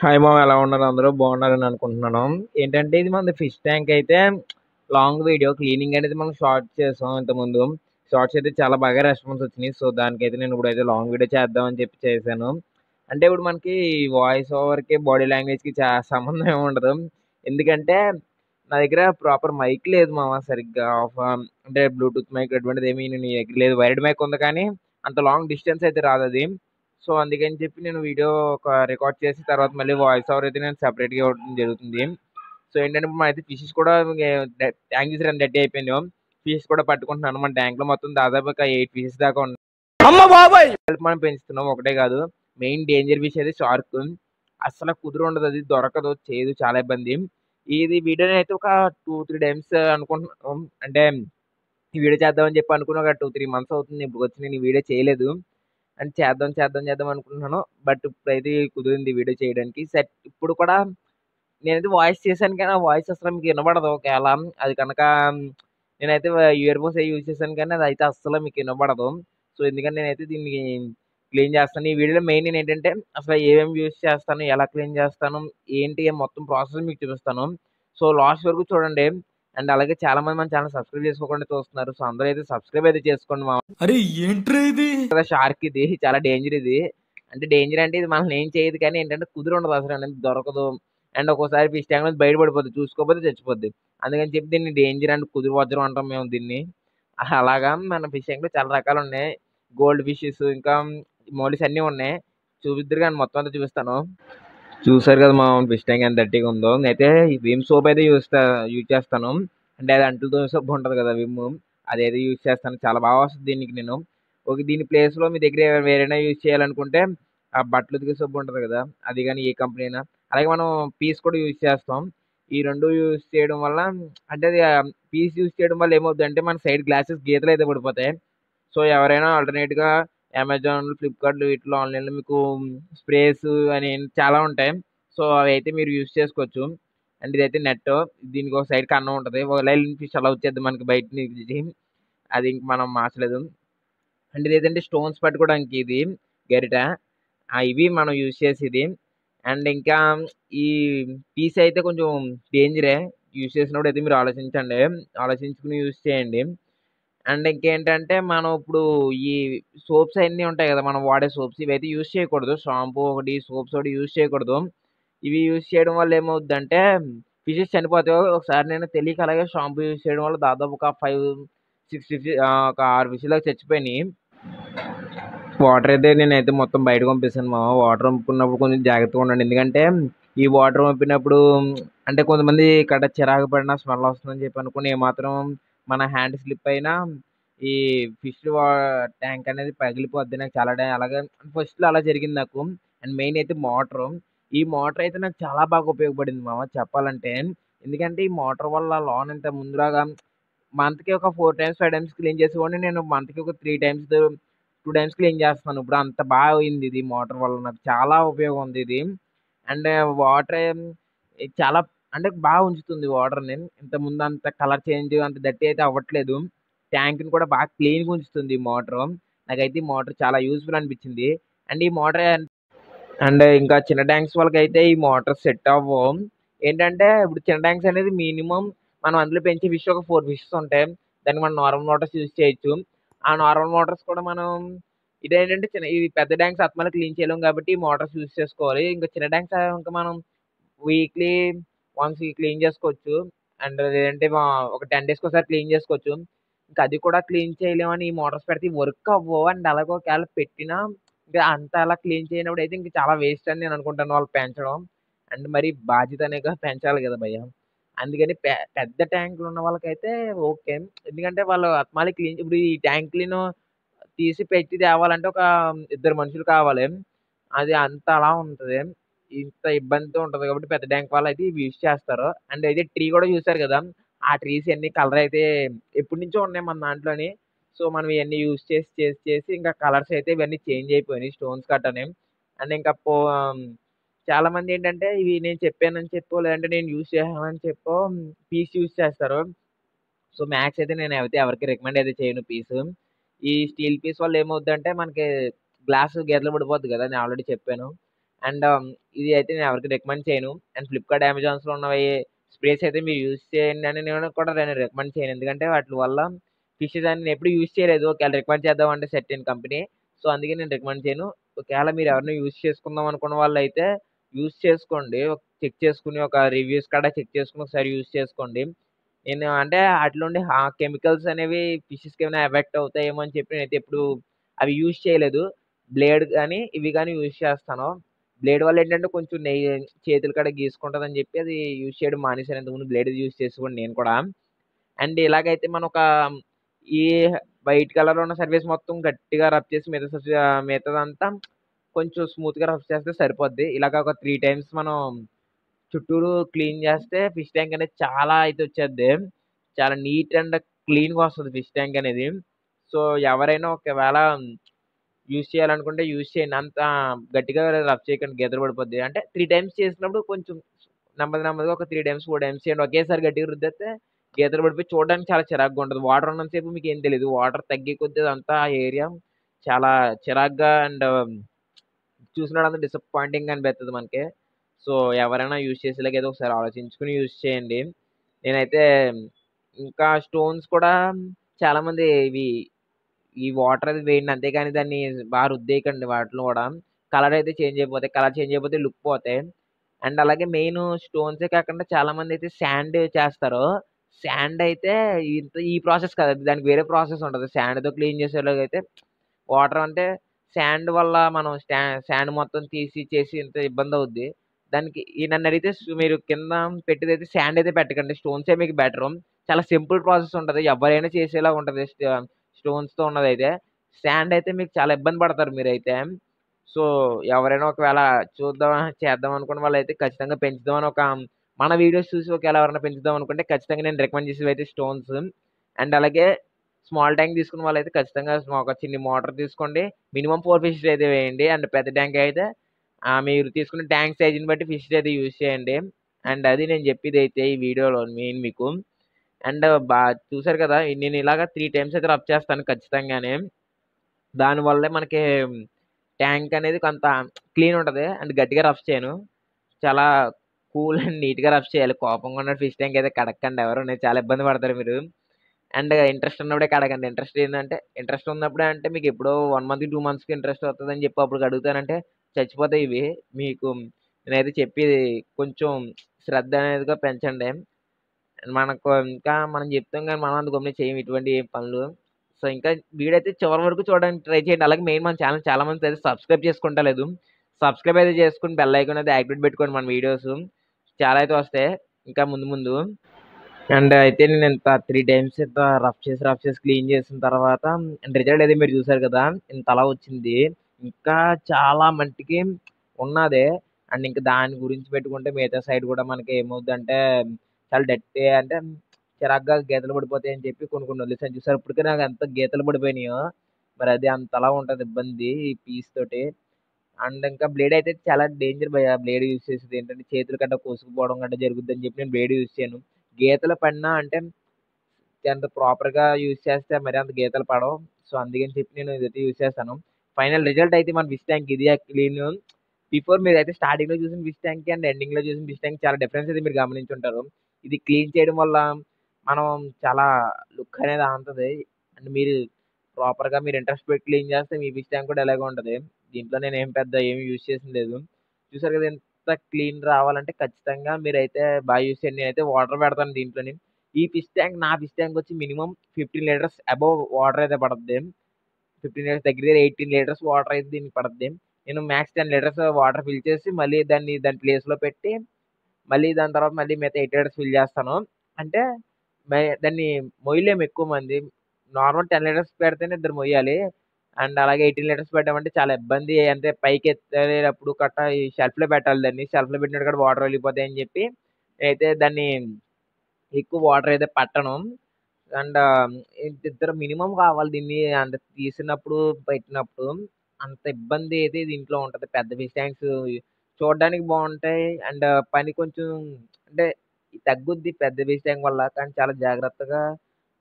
Hi మామ, ఎలా ఉన్నారు? అందరూ బాగున్నారని అనుకుంటున్నాను. ఏంటంటే ఇది మనది ఫిష్ ట్యాంక్ అయితే లాంగ్ వీడియో క్లీనింగ్ అనేది మనం షార్ట్ చేసాం ఇంతకుముందు. షార్ట్స్ అయితే చాలా బాగా రెస్పాన్స్ వచ్చినాయి. సో దానికైతే నేను ఇప్పుడైతే లాంగ్ వీడియో చేద్దామని చెప్పి చేశాను. అంటే ఇప్పుడు మనకి వాయిస్ ఓవర్కి బాడీ లాంగ్వేజ్కి సంబంధం ఏమి ఉండదు. ఎందుకంటే నా దగ్గర ప్రాపర్ మైక్ లేదు మామ, సరిగ్గా అంటే బ్లూటూత్ మైక్ అటువంటిది ఏమీ నీ దగ్గర లేదు. వైర్డ్ మైక్ ఉంది కానీ అంత లాంగ్ డిస్టెన్స్ అయితే రాదు అది. సో అందుకని చెప్పి నేను వీడియో ఒక రికార్డ్ చేసి తర్వాత మళ్ళీ వాయిస్ ఓవర్ అయితే నేను సెపరేట్గా ఇవ్వడం జరుగుతుంది. సో ఏంటంటే ఇప్పుడు మనమైతే ఫిషెస్ కూడా ట్యాంక్ తీసి రెడీ అయిపోయింది. ఫిషెస్ కూడా పట్టుకుంటున్నాను. మన ట్యాంక్ లో మొత్తం దాదాపు ఒక 8 ఫిషెస్ దాకా ఉన్నాయి. అమ్మ బాబాయ్, మనం పెంచుతున్నాం ఒకటే కాదు. మెయిన్ డేంజర్ ఫిష్ అయితే షార్క్. అసలు కుదురు ఉండదు, అది దొరకదు, చేయదు, చాలా ఇబ్బంది. ఇది వీడియోని అయితే ఒక 2-3 టైమ్స్ అనుకుంటున్నాం. అంటే ఈ వీడియో చేద్దామని చెప్పి అనుకుని ఒక 2-3 మంత్స్ అవుతుంది ఇప్పుడు వచ్చి నేను ఈ వీడియో చేయలేదు. అండ్ చేద్దాం చేద్దాం చేద్దాం అనుకుంటున్నాను. బట్ ఇప్పుడైతే కుదిరింది వీడియో చేయడానికి. సెట్ ఇప్పుడు కూడా నేనైతే వాయిస్ చేశాను కానీ ఆ వాయిస్ అసలు మీకు వినబడదు. ఒకవేళ అది కనుక నేనైతే ఇయర్ ఫోన్స్ అవి యూజ్ చేశాను కానీ అదైతే అస్సలు మీకు వినబడదు. సో ఎందుకంటే నేనైతే దీన్ని క్లీన్ చేస్తాను. ఈ వీడియోలో మెయిన్ నేను ఏంటంటే అసలు ఏమేమి యూజ్ చేస్తాను, ఎలా క్లీన్ చేస్తాను, ఏంటి మొత్తం ప్రాసెస్ మీకు చూపిస్తాను. సో లాస్ట్ వరకు చూడండి. అండ్ అలాగే చాలా మంది మన ఛానల్ సబ్స్క్రైబ్ చేసుకోకుండా చూస్తున్నారు. సో అందరూ అయితే సబ్స్క్రైబ్ అయితే చేసుకోండి మా. అరే ఏంట్రా ఇది? కదా షార్క్ ఇది చాలా డేంజర్ ఇది. అంటే డేంజర్ అంటే ఇది మనల్ని ఏం చేయదు కానీ ఏంటంటే కుదురు ఉండదు, అసలు అనేది దొరకదు. అండ్ ఒక్కోసారి ఫిష్ ట్యాంక్ నుంచి బయట పడిపోద్ది, చూసుకోకపోతే చచ్చిపోద్ది. అందుకని చెప్పి దీన్ని డేంజర్ అండ్ కుదురు వజ్రం అంటాం మేము దీన్ని. అలాగా మన ఫిష్ ట్యాంక్ లో చాలా రకాలు ఉన్నాయి. గోల్డ్ ఫిషెస్ ఇంకా మౌలిస్ అన్నీ ఉన్నాయి. చూపిద్దరు కానీ మొత్తం అంతా చూపిస్తాను. చూసారు కదా మా ఫిష్ ట్యాంక్ ఎంత గట్టిగా ఉందో. అయితే విమ్ సోప్ అయితే యూజ్ చేస్తాను. అంటే అది అంటులతో సోప్ ఉంటుంది కదా విమ్, అదైతే యూజ్ చేస్తాను. చాలా బాగా వస్తుంది దీనికి నేను. ఓకే, దీని ప్లేస్లో మీ దగ్గర వేరైనా యూజ్ చేయాలనుకుంటే ఆ బట్టలు ఉతికే సబ్బు ఉంటుంది కదా, అది కానీ ఏ కంపెనీ అయినా. అలాగే మనం పీస్ కూడా యూజ్ చేస్తాం. ఈ రెండు యూజ్ చేయడం వల్ల అంటే అది పీస్ యూజ్ చేయడం వల్ల ఏమవుతుంది అంటే మన సైడ్ గ్లాసెస్ గీతలు అయితే పడిపోతాయి. సో ఎవరైనా ఆల్టర్నేట్గా అమెజాన్, ఫ్లిప్కార్ట్ వీటిలో ఆన్లైన్లో మీకు స్ప్రేస్ అని చాలా ఉంటాయి. సో అవి అయితే మీరు యూజ్ చేసుకోవచ్చు. అండ్ ఇదైతే నెట్, దీనికి ఒక సైడ్ కన్నం ఉంటుంది. ఒక లైన్ ఫిష్ అలా వచ్చేది మనకి బయట నుంచి, అది ఇంక మనం మార్చలేదు. అండ్ ఇదేంటంటే స్టోన్స్ పట్టుకోవడానికి ఇది గరిట. ఇవి మనం యూజ్ చేసేది. అండ్ ఇంకా ఈ పీస్ అయితే కొంచెం డేంజరే. యూజ్ చేసినప్పుడు అయితే మీరు ఆలోచించండి, ఆలోచించుకుని యూజ్ చేయండి. అండ్ ఇంకేంటంటే మనం ఇప్పుడు ఈ సోప్స్ అన్నీ ఉంటాయి కదా, మనం వాడే సోప్స్, ఇవైతే యూజ్ చేయకూడదు. షాంపూ ఒకటి, సోప్స్ ఒకటి యూజ్ చేయకూడదు. ఇవి యూజ్ చేయడం వల్ల ఏమవుద్దంటే ఫిషెస్ చనిపోతాయి. ఒకసారి నేను తెలియక అలాగే షాంపూ యూజ్ చేయడం వల్ల దాదాపు ఒక 5-6 ఫిష్, ఒక 6 ఫిష్ దాకా చచ్చిపోయినాయి. వాటర్ అయితే నేనైతే మొత్తం బయటకు పంపిస్తాను మామ. వాటర్ పంపుకున్నప్పుడు కొంచెం జాగ్రత్తగా ఉండండి. ఎందుకంటే ఈ వాటర్ పంపినప్పుడు అంటే కొంతమంది ఇక్కడ చిరాకు పడిన స్మెల్ వస్తుందని చెప్పి అనుకుని ఏమాత్రం మన హ్యాండ్ స్లిప్ అయినా ఈ ఫిష్ ట్యాంక్ అనేది పగిలిపోద్ది. నాకు చాలా అలాగే ఫస్ట్లో అలా జరిగింది నాకు. అండ్ మెయిన్ అయితే మోటరు. ఈ మోటార్ అయితే నాకు చాలా బాగా ఉపయోగపడింది మామ చెప్పాలంటే. ఎందుకంటే ఈ మోటార్ వల్ల లోన్ ఇంత ముందులాగా మంత్‌కి ఒక 4 టైమ్స్, 5 టైమ్స్ క్లీన్ చేసేవాడిని. నేను మంత్‌కి ఒక 3 టైమ్స్, 2 టైమ్స్ క్లీన్ చేస్తున్నాను. ఇప్పుడు అంత బాగా అయింది ఇది మోటార్ వల్ల. నాకు చాలా ఉపయోగం ఉంది ఇది. అండ్ వాటర్ చాలా అంటే బాగా ఉంచుతుంది వాటర్‌ని. ఇంతకుముందు అంత కలర్ చేంజ్ అంత డర్టీ అయితే అవ్వట్లేదు. ట్యాంక్‌ని కూడా బాగా క్లీన్‌గా ఉంచుతుంది ఈ మోటరు. నాకైతే ఈ మోటర్ చాలా యూజ్‌ఫుల్ అనిపించింది. అండ్ ఈ మోటర్ అండ్ ఇంకా చిన్న ట్యాంక్స్ వాళ్ళకైతే ఈ మోటార్ సెట్ అవ్వవు. ఏంటంటే ఇప్పుడు చిన్న ట్యాంక్స్ అనేది మినిమమ్ మనం అందులో పెంచే ఫిష్ ఒక 4 ఫిషెస్ ఉంటాయి. దానికి మనం నార్మల్ మోటార్స్ యూజ్ చేయొచ్చు. ఆ నార్మల్ మోటార్స్ కూడా మనం ఇదేంటంటే ఇది పెద్ద ట్యాంక్స్ అత్తమాను క్లీన్ చేయలేం కాబట్టి ఈ మోటార్స్ యూజ్ చేసుకోవాలి. ఇంకా చిన్న ట్యాంక్స్ ఇంకా మనం వీక్లీ వన్స్ క్లీన్ చేసుకోవచ్చు. అండ్ లేదంటే ఒక 10 డేస్‌కి ఒకసారి క్లీన్ చేసుకోవచ్చు. ఇంకా అది కూడా క్లీన్ చేయలేమని ఈ మోటార్స్ పెడితే వర్క్ అవ్వవు. అండ్ అలాగే ఒకవేళ పెట్టినా ఇంకా అంతా అలా క్లీన్ చేయనప్పుడు అయితే ఇంక చాలా వేస్ట్ అని నేను అనుకుంటాను వాళ్ళు పెంచడం. అండ్ మరి బాధ్యత అనేగా పెంచాలి కదా భయ్య. అందుకని పెద్ద ట్యాంకులు ఉన్న వాళ్ళకైతే ఓకే. ఎందుకంటే వాళ్ళు అత్తమాలి క్లీన్ ఇప్పుడు ఈ ట్యాంకులను తీసి పెట్టి తేవాలంటే ఒక ఇద్దరు మనుషులు కావాలి. అది అంత అలా ఉంటది. ఇంత ఇబ్బందితో ఉంటది కాబట్టి పెద్ద ట్యాంక్ వాళ్ళైతే ఇవి యూజ్ చేస్తారు. అండ్ అయితే ట్రీ కూడా చూసారు కదా, ఆ ట్రీస్ అన్ని కలర్ అయితే ఎప్పటినుంచో ఉన్నాయి మన దాంట్లోని. సో మనం ఇయన్నీ యూజ్ చేసి ఇంకా కలర్స్ అయితే ఇవన్నీ చేంజ్ అయిపోయినాయి స్టోన్స్ గట్టాని. అండ్ ఇంకా చాలా మంది ఏంటంటే ఇవి నేను చెప్పానని చెప్పో లేదంటే నేను యూజ్ చేశానని చెప్పో పీస్ యూజ్ చేస్తారు. సో మ్యాక్స్ అయితే నేను అయితే ఎవరికీ రికమెండ్ అయితే చేయను పీసు. ఈ స్టీల్ పీస్ వల్ల ఏమవుద్దంటే మనకి గ్లాస్ గీతలు పడిపోద్ది కదా, నేను ఆల్రెడీ చెప్పాను. అండ్ ఇది అయితే నేను ఎవరికి రికమెండ్ చేయను. అండ్ ఫ్లిప్‌కార్ట్, అమెజాన్స్‌లో ఉన్నవి స్ప్రేస్ అయితే మీరు యూజ్ చేయండి అని నేను కూడా నేను రికమెండ్ చేయను. ఎందుకంటే వాటి వల్ల ఫిషెస్ అని నేను ఎప్పుడు యూజ్ చేయలేదు. ఒకవేళ రికమెండ్ చేద్దామంటే సెర్టైన్ కంపెనీ. సో, అందుకే నేను రికమెండ్ చేయను. ఒకవేళ మీరు ఎవరైనా యూజ్ చేసుకుందాం అనుకున్న వాళ్ళైతే యూజ్ చేసుకోండి. చెక్ చేసుకొని ఒక రివ్యూస్ కాడ చెక్ చేసుకొని ఒకసారి యూజ్ చేసుకోండి. నేను అంటే ఆటిలో ఉండే కెమికల్స్ అనేవి ఫిషెస్‌కి ఏమైనా ఎఫెక్ట్ అవుతాయేమో అని చెప్పి నేనైతే ఎప్పుడు అవి యూజ్ చేయలేదు. బ్లేడ్ గాని, ఇవి గాని యూజ్ చేస్తాను. బ్లేడ్ వల్ల ఏంటంటే కొంచెం చేతుల కాడ గీసుకుంటదని చెప్పి అది యూజ్ చేయడం మానేశాను. ఇంతకుముందు బ్లేడ్ యూజ్ చేసేవాడిని నేను కూడా. అండ్ ఇలాగైతే మనం ఒక ఈ వైట్ కలర్‌లో ఉన్న సర్ఫేస్ మొత్తం గట్టిగా రబ్ చేసి మిగతాదంతా కొంచెం స్మూత్‌గా రబ్ చేస్తే సరిపోద్ది. ఇలాగ ఒక 3 టైమ్స్ మనం చుట్టూరు క్లీన్ చేస్తే ఫిష్ ట్యాంక్ అనేది చాలా అయితే వచ్చేద్ది. చాలా నీట్ అండ్ క్లీన్‌గా వస్తది ఫిష్ ట్యాంక్ అనేది. సో, ఎవరైనా ఒకవేళ యూజ్ చేయాలనుకుంటే యూజ్ చేయండి. అంత గట్టిగా రబ్ చేయకండి గీతలు పడిపోద్ది. అంటే 3 టైమ్స్ చేసినప్పుడు కొంచెం నెమ్మదిగా ఒక 3 టైమ్స్, 4 టైమ్స్ చేయండి. ఒకేసారి గట్టిగా రుద్దేస్తే గీతలు పడిపోయి చూడడానికి చాలా చిరాకుగా ఉంటది. వాటర్ ఉన్నంత సేపు మీకేం తెలీదు. వాటర్ తగ్గే కొద్దీ అదంతా ఆ ఏరియా చాలా చిరాకుగా అండ్ చూసినోడంతా డిసప్పాయింటింగ్‌గా అనిపిత్తది మనకి. సో, ఎవరైనా యూజ్ చేసేలాగైతే ఒకసారి ఆలోచించుకొని యూజ్ చేయండి. నేనైతే ఇంకా స్టోన్స్ కూడా చాలామంది ఈ వాటర్ అది వేయండి. అంతేగాని దాన్ని రుద్దేయకండి వాటిలో గూడా. కలర్ అయితే చేంజ్ అయిపోతాయి. కలర్ చేంజ్ అయిపోతే లుక్ పోతాయి. అండ్ అలాగే మెయిను స్టోన్సే కాకుండా చాలామందైతే శాండ్ చేస్తారు. శాండ్ అయితే ఈ ప్రాసెస్ కాదు. దానికి వేరే ప్రాసెస్ ఉంటది. శాండ్‌తో క్లీన్ చేసేలాగైతే వాటర్ అంటే శాండ్ వల్ల మనం శాండ్ మొత్తం తీసి చేసి ఇంత ఇబ్బందవుద్ది. దానికి నన్నడిగితే మీరు కింద పెట్టేదైతే శాండ్ అయితే పెట్టకండి. స్టోన్సే మీకు బెటరు. చాలా సింపుల్ ప్రాసెస్ ఉంటది. ఎవ్వరైనా చేసేలాగా ఉంటది. స్టోన్స్‌తో ఉన్నదైతే. శాండ్ అయితే మీకు చాలా ఇబ్బంది పడతారు మీరైతే. సో, ఎవరైనా ఒకవేళ చేద్దాం అనుకున్న వాళ్ళైతే ఖచ్చితంగా పెంచుదామని మన వీడియోస్ చూసి ఒకవేళ ఎవరైనా పెంచుదాం అనుకుంటే ఖచ్చితంగా నేను రికమెండ్ చేసేవైతే స్టోన్స్. అండ్ అలాగే స్మాల్ ట్యాంక్ తీసుకున్న వాళ్ళైతే ఖచ్చితంగా ఒక చిన్ని మోటార్ తీసుకోండి. మినిమమ్ 4 ఫిషెస్ అయితే వేయండి. అండ్ పెద్ద ట్యాంక్ అయితే మీరు తీసుకున్న ట్యాంక్ సైజ్‌ని బట్టి ఫిషెస్ అయితే యూజ్ చేయండి. అండ్ అది నేను చెప్పేదైతే ఈ వీడియోలో మెయిన్ మీకు. అండ్ చూసారు కదా! నేను ఇలాగ 3 టైమ్స్ అయితే రబ్ చేస్తాను ఖచ్చితంగానే. దానివల్లే మనకి ట్యాంక్ అనేది కొంత క్లీన్ ఉంటది. అండ్ గట్టిగా రఫ్ చేయను. చాలా కూల్ అండ్ నీట్‌గా రఫ్ చేయాలి. కోపంగా ఉన్న ఫిష్ ట్యాంక్ అయితే కడగకండి ఎవరుని. చాలా ఇబ్బంది పడతారు మీరు. అండ్ ఇంట్రెస్ట్ ఉన్నప్పుడే కడగండి. ఇంట్రెస్ట్ ఉన్నప్పుడే అంటే మీకెప్పుడో 1 మంత్‌కి, 2 మంత్స్‌కి ఇంట్రెస్ట్ వస్తదని చెప్పి అప్పుడు కడుగుతానంటే చచ్చిపోతాయి ఇవి. మీకు నేనైతే చెప్పేది కొంచెం శ్రద్ధ అనేదిగా పెంచండి. మనకు ఇంకా మనం చెప్తాం గానీ మనం అంత గమ్మున చేయము ఇటువంటి పనులు. సో, ఇంకా వీడియో అయితే చివరి వరకు చూడడానికి ట్రై చేయండి. అలాగే మెయిన్ మన ఛానెల్ చాలా మంది అయితే సబ్స్క్రైబ్ చేసుకుంటలేదు. సబ్స్క్రైబ్ అయితే చేసుకొని బెల్ ఐకాన్ అయితే యాక్టివేట్ పెట్టుకోండి మన వీడియోస్. చాలా అయితే వస్తాయి ఇంకా ముందు ముందు. అండ్ అయితే నేను ఇంత 3 టైమ్స్ ఇంత రఫ్ చేసి క్లీన్ చేసిన తర్వాత రిజల్ట్ అయితే మీరు చూసారు కదా! ఇంతలా వచ్చింది. ఇంకా చాలా మట్టికి ఉన్నాది. అండ్ ఇంకా దాని గురించి పెట్టుకుంటే మిగతా సైడ్ కూడా మనకి ఏమవుద్దంటే చాలా డర్టీ అంటే చిరాకుగా గీతలు పడిపోతాయని చెప్పి కొన్ని వదిలేసాను చూసారా? ఇప్పటికే నాకు ఎంత గీతలు పడిపోయినాయో. మరి అది అంతలా ఉంటది ఇబ్బంది ఈ పీస్ తోటి. అండ్ ఇంకా బ్లేడ్ అయితే చాలా డేంజర్ భయ్యా! బ్లేడ్ యూజ్ చేసేది. ఏంటంటే చేతులు గట్టా కోసుకుపోవడం గట్టా జరుగుద్దని చెప్పి నేను బ్లేడ్ యూజ్ చేయను. గీతలు పడినా అంటే అంత ప్రాపర్‌గా యూజ్ చేస్తే మరి అంత గీతలు పడవు. సో, అందుకని చెప్పి నేను ఇదైతే యూజ్ చేస్తాను. ఫైనల్ రిజల్ట్ అయితే మన ఫిష్ ట్యాంక్ ఇది క్లీను. బిఫోర్ మీరైతే స్టార్టింగ్‌లో చూసిన ఫిష్ ట్యాంక్‌కి అండ్ ఎండింగ్‌లో చూసిన ఫిష్ ట్యాంక్ చాలా డిఫరెన్స్ అయితే మీరు గమనించుంటారు. ఇది క్లీన్ చేయడం వల్ల మనం చాలా లుక్ అనేది ఉంటది. అండ్ మీరు ప్రాపర్‌గా మీరు ఇంట్రెస్ట్ పెట్టి క్లీన్ చేస్తే మీ ఫిష్ ట్యాంక్ కూడా ఇలాగే ఉంటది. దీంట్లో నేనేం పెద్ద ఏమి యూజ్ చేసింది లేదు. చూసారు కదా! ఇంత క్లీన్ రావాలంటే ఖచ్చితంగా మీరైతే యూజ్ చేయండి. నేనైతే వాటర్ పెడతాను దీంట్లోని. నా ఫిష్ ట్యాంక్ వచ్చి మినిమమ్ 15 లీటర్స్ అబోవ్ వాటర్ అయితే పడద్ది. 15 లీటర్స్ దగ్గర దగ్గర 18 లీటర్స్ వాటర్ అయితే దీనికి పడద్ది. నేను మాక్స్ 10 లీటర్స్ వాటర్ ఫిల్ చేసి మళ్ళీ దాని ప్లేస్‌లో పెట్టి దాని తర్వాత మిగతా 8 లీటర్స్ ఫిల్ చేస్తాను. అంటే దాన్ని మొయ్యలేము ఎక్కువ మంది. నార్మల్ 10 లీటర్స్ పెడితేనే ఇద్దరు మొయ్యాలి. అండ్ అలాగే 18 లీటర్స్ పెట్టామంటే చాలా ఇబ్బంది. అంటే పైకి ఎత్తేటప్పుడు ఈ షెల్ఫ్‌లో పెట్టాలి దాన్ని. షెల్ఫ్‌లో పెట్టినప్పుడు కూడా వాటర్ వెళ్ళిపోతాయని చెప్పి నేనైతే దాన్ని ఎక్కువ వాటర్ అయితే పట్టను. అండ్ ఇద్దరు మినిమమ్ కావాలి దీన్ని అంటే తీసినప్పుడు, పెట్టినప్పుడు. అంత ఇబ్బంది అయితే దీంట్లో ఉంటది. పెద్ద ఫిష్ ట్యాంక్స్ చూడడానికి బావుంటాయి. అండ్ పని కొంచెం అంటే తగ్గుద్ది పెద్ద ఫిష్ ట్యాంక్ వల్ల. కానీ చాలా జాగ్రత్తగా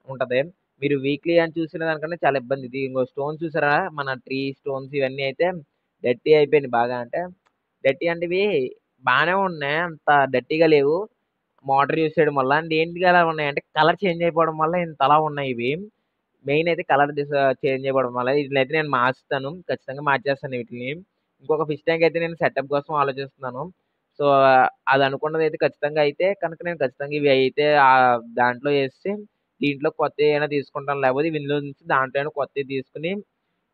ఉంటది. మీరు వీక్లీ అని చూసిన దానికన్నా చాలా ఇబ్బంది. ఇది ఇంగో స్టోన్స్ చూసారా? మన ట్రీ స్టోన్స్ ఇవన్నీ అయితే డర్టీ అయిపోయినాయి బాగా. అంటే డర్టీ అంటే ఇవి బానే ఉన్నాయి. అంత డర్టీగా లేవు. మోటర్ యూజ్ చేయడం వల్ల. అండ్ ఏంటిగా అలా ఉన్నాయంటే కలర్ చేంజ్ అయిపోవడం వల్ల ఇంతలా ఉన్నాయి ఇవి. మెయిన్ అయితే కలర్ చేంజ్ అయిపోవడం వల్ల. ఈటినైతే నేను మార్చుతాను. ఖచ్చితంగా మార్చేస్తాను వీటిని. ఇంకొక ఫిష్ ట్యాంక్ అయితే నేను సెటప్ కోసం ఆలోచిస్తున్నాను. సో, అది అనుకున్నదైతే ఖచ్చితంగా అయితే కనుక నేను ఖచ్చితంగా ఇవి అయితే దాంట్లో ఏసి దీంట్లో కొత్తయేమైనా తీసుకుంటాను. లేకపోతే ఇందులో నుంచి దాంట్లో అయినా కొత్తయి తీసుకొని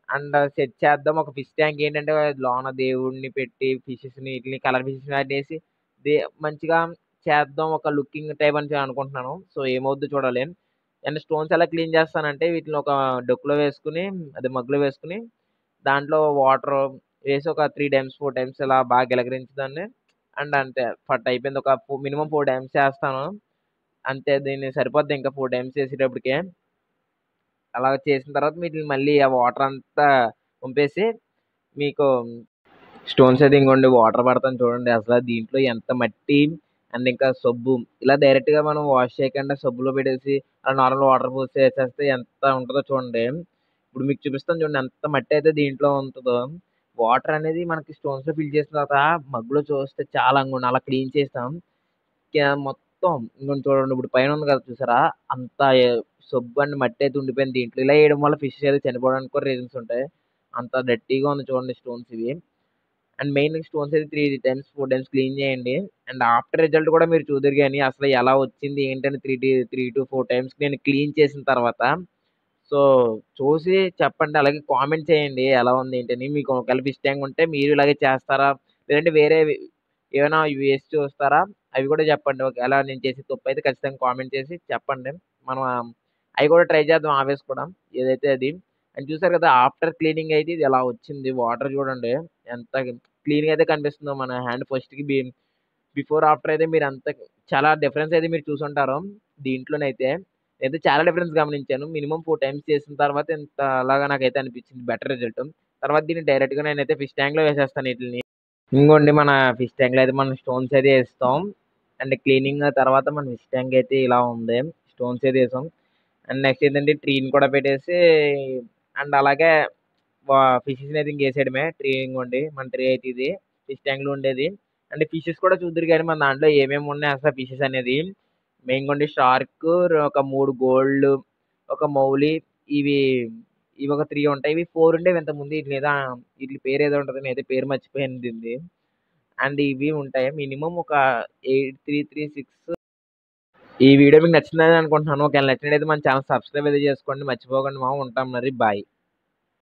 అండ్ సెట్ చేద్దాం. ఒక ఫిష్ ట్యాంక్ ఏంటంటే లోన దేవుడిని పెట్టి ఫిషెస్‌ని ఈటిలిని కలర్ ఫిషెస్‌ని వాటేసి దే మంచిగా చేద్దాం. ఒక లుకింగ్ టైప్ అని అనుకుంటున్నాను. సో, ఏమవుద్దో చూడాలి. అండ్ స్టోన్స్ ఎలా క్లీన్ చేస్తానంటే వీటిని ఒక డొక్కులో వేసుకొని అదే మగ్గులో వేసుకొని దాంట్లో వాటర్ వేసి ఒక 3 టైమ్స్, 4 టైమ్స్ ఇలా బాగా గిలకరించి దాన్ని అండ్ అంతే అయిపోయింది. ఒక మినిమమ్ 4 టైమ్స్ చేస్తాను. అంతే దీన్ని సరిపోద్ది ఇంకా 4 టైమ్స్ చేసేటప్పటికే. అలా చేసిన తర్వాత వీటిని మళ్ళీ ఆ వాటర్ అంతా వంపేసి మీకు స్టోన్స్ అయితే ఇంకోండి వాటర్ పడతాను చూడండి. అసల దీంట్లో ఎంత మట్టి అండ్ ఇంకా సబ్బు ఇలా డైరెక్ట్‌గా మనం వాష్ చేయకుండా సబ్బులో పెట్టేసి అలా నార్మల్ వాటర్ పోసి ఏసేస్తే ఎంత ఉంటదో చూడండి. ఇప్పుడు మీకు చూపిస్తాను చూడండి ఎంత మట్టి అయితే దీంట్లో ఉంటదో. వాటర్ అనేది మనకి స్టోన్స్‌లో ఫిల్ చేసిన తర్వాత మగ్గులో చూస్తే చాలా ఇంగోండి అలా క్లీన్ చేసాం. మొత్తం ఇంగోండి చూడండి ఇప్పుడు పైన ఉంది కదా చూసారా? అంత సబ్బు అండ్ మట్టి అయితే ఉండిపోయింది దీంట్లో. ఇలా ఏయడం వల్ల ఫిషెస్ అయితే చనిపోవడానికి కూడా రీజన్స్ ఉంటాయి. అంత డర్టీగా ఉంది చూడండి స్టోన్స్ ఇవి. అండ్ మెయిన్ స్టోన్స్ అయితే 3 టైమ్స్, 4 టైమ్స్ క్లీన్ చేయండి. అండ్ ఆఫ్టర్ రిజల్ట్ కూడా మీరు చూదురు గాని అసలు ఎలా వచ్చింది ఏంటని 3-4 టైమ్స్ నేను క్లీన్ చేసిన తర్వాత సో, చూసి చెప్పండి. అలాగే కామెంట్ చేయండి ఎలా ఉంది ఏంటని. మీకు ఒకవేళ ఫిష్ ట్యాంక్ ఉంటే మీరు ఇలాగే చేస్తారా? లేదంటే వేరేవి ఏమైనా వేసి చూస్తారా? అవి కూడా చెప్పండి. ఒకవేళ నేను చేసే తప్పైతే ఖచ్చితంగా కామెంట్ చేసి చెప్పండి. మనం అయి కూడా ట్రై చేద్దాం ఆ వేస్ కూడా. ఏదైతే అది. అండ్ చూసారు కదా! ఆఫ్టర్ క్లీనింగ్ అయితే ఇది ఎలా వచ్చింది. వాటర్ చూడండి ఎంత క్లీన్‌గా అయితే కనిపిస్తుందో మన హ్యాండ్ ఫస్ట్‌కి బిఫోర్, ఆఫ్టర్ అయితే మీరంత చాలా డిఫరెన్స్ అయితే మీరు చూసుంటారు. దీంట్లోనైతే. నేనైతే చాలా డిఫరెన్స్ గమనించాను. మినిమమ్ 4 టైమ్స్ చేసిన తర్వాత ఇంతలాగా నాకైతే అనిపించింది బెటర్ రిజల్ట్. తర్వాత దీన్ని డైరెక్ట్‌గా నేనైతే ఫిష్ ట్యాంక్‌లో వేసేస్తాను ఈటిలిని. ఇంగోండి మన ఫిష్ ట్యాంక్‌లో అయితే మనం స్టోన్స్ అయితే ఏస్తాం. అండ్ క్లీనింగ్ తర్వాత మన ఫిష్ ట్యాంక్ అయితే ఇలా ఉంది. స్టోన్స్ అయితే ఏసాం. అండ్ నెక్స్ట్ ఏంటంటే ట్రీని కూడా పెట్టేసి అండ్ అలాగే ఫిషెస్‌ని అయితే ఇంకేసేయడమే. ట్రీ ఇంగోండి మన ట్రీ అయితే ఇది. ఫిష్ ట్యాంక్‌లో ఉండేది. అండ్ ఫిషెస్ కూడా చూద్దురు గాని మన దాంట్లో ఏమేమి ఉన్నాయి అసల ఫిషెస్ అనేది. మెయిన్‌గా షార్క్, ఒక 3 గోల్డ్, ఒక మౌలి ఇవి ఇవి ఒక 3 ఉంటాయి. ఇవి 4 ఉండేవి ఇంతకుముందు. ఈట్లి పేరేదో ఉంటది. నేనైతే పేరు మర్చిపోయాను దీనిది. అండ్ ఇవి ఉంటాయి. మినిమమ్ ఒక 8336 ఈ వీడియో మీకు నచ్చిందని అనుకుంటున్నాను. ఒకవేళ నచ్చినట్లయితే మన ఛానెల్ సబ్స్క్రైబ్ అయితే చేసుకోండి. మర్చిపోకండి మామ. ఉంటాం మరి. బాయ్.